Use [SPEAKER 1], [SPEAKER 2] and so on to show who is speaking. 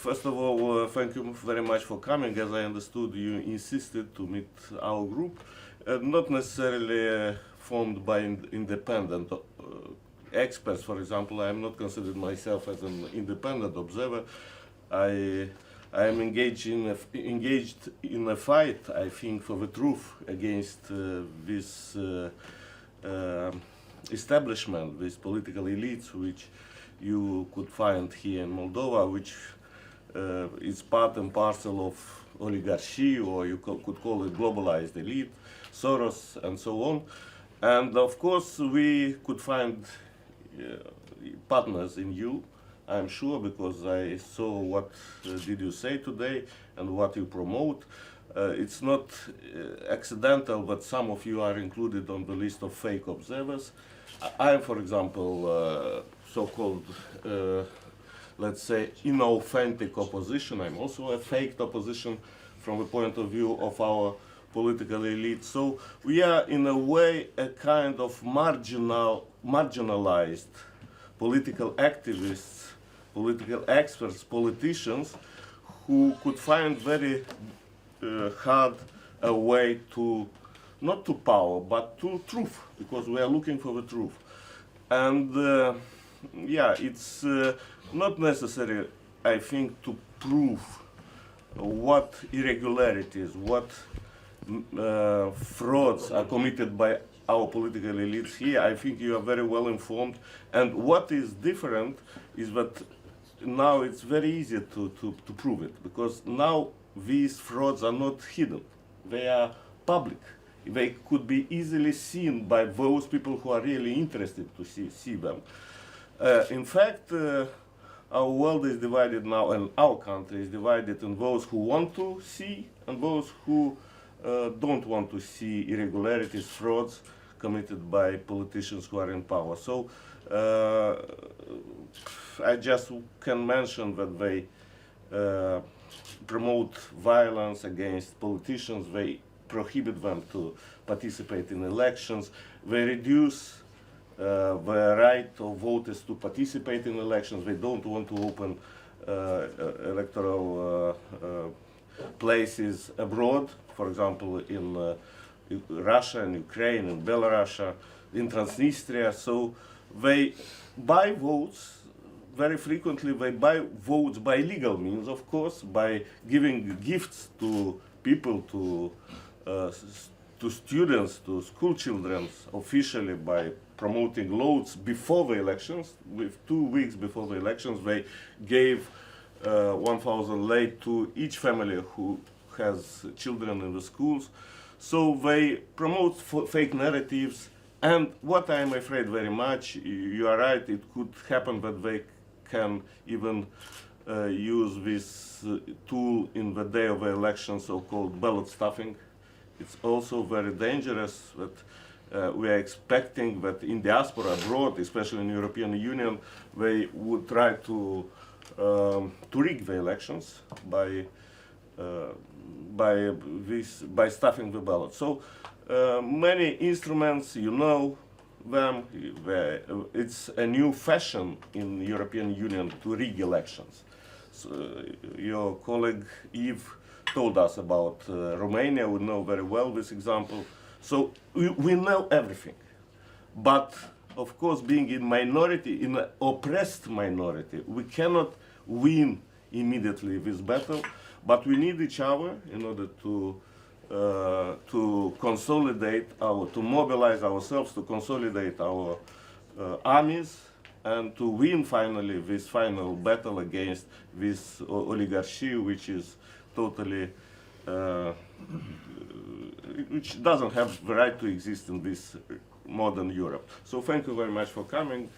[SPEAKER 1] first of all, thank you very much for coming. As I understood, you insisted to meet our group, not necessarily formed by independent experts. For example, I am not considered myself as an independent observer. I am engaged in a fight, I think, for the truth against this establishment, these political elites, which you could find here in Moldova, which is part and parcel of oligarchy, or you could call it globalized elite, Soros, and so on. And of course, we could find partners in you, I'm sure, because I saw what did you say today and what you promote. It's not accidental that some of you are included on the list of fake observers. I am, for example, so-called, let's say, inauthentic opposition. I'm also a faked opposition from the point of view of our political elite. So we are, in a way, a kind of marginalized political activists, political experts, politicians, who could find very hard a way to, not to power, but to truth, because we are looking for the truth. And yeah, it's not necessary, I think, to prove what irregularities, what frauds are committed by our political elites here. I think you are very well informed. And what is different is that now it's very easy to prove it, because now these frauds are not hidden. They are public. They could be easily seen by those people who are really interested to see them. In fact, our world is divided now, and our country is divided in those who want to see and those who don't want to see irregularities, frauds committed by politicians who are in power. So I just can mention that they promote violence against politicians, they prohibit them to participate in elections, they reduce the right of voters to participate in elections, they don't want to open electoral places abroad, for example, in Russia, in Ukraine, in Belarus, in Transnistria. So they buy votes. Very frequently they buy votes by legal means, of course, by giving gifts to people, to students, to school children, officially by promoting loads before the elections. With 2 weeks before the elections, they gave 1,000 lei to each family who has children in the schools. So they promote fake narratives, and what I am afraid very much, you are right, it could happen that they can even use this tool in the day of the election, so-called ballot stuffing. It's also very dangerous that we are expecting that in diaspora abroad, especially in the European Union, they would try to rig the elections by stuffing the ballot. So many instruments, you know them, it's a new fashion in the European Union to rig elections. So, your colleague Eve told us about Romania, we know very well this example. So we know everything. But of course, being in minority, in an oppressed minority, we cannot win immediately this battle, but we need each other in order to consolidate to mobilize ourselves, to consolidate our armies, and to win finally this final battle against this oligarchy, which is totally, which doesn't have the right to exist in this modern Europe. So thank you very much for coming.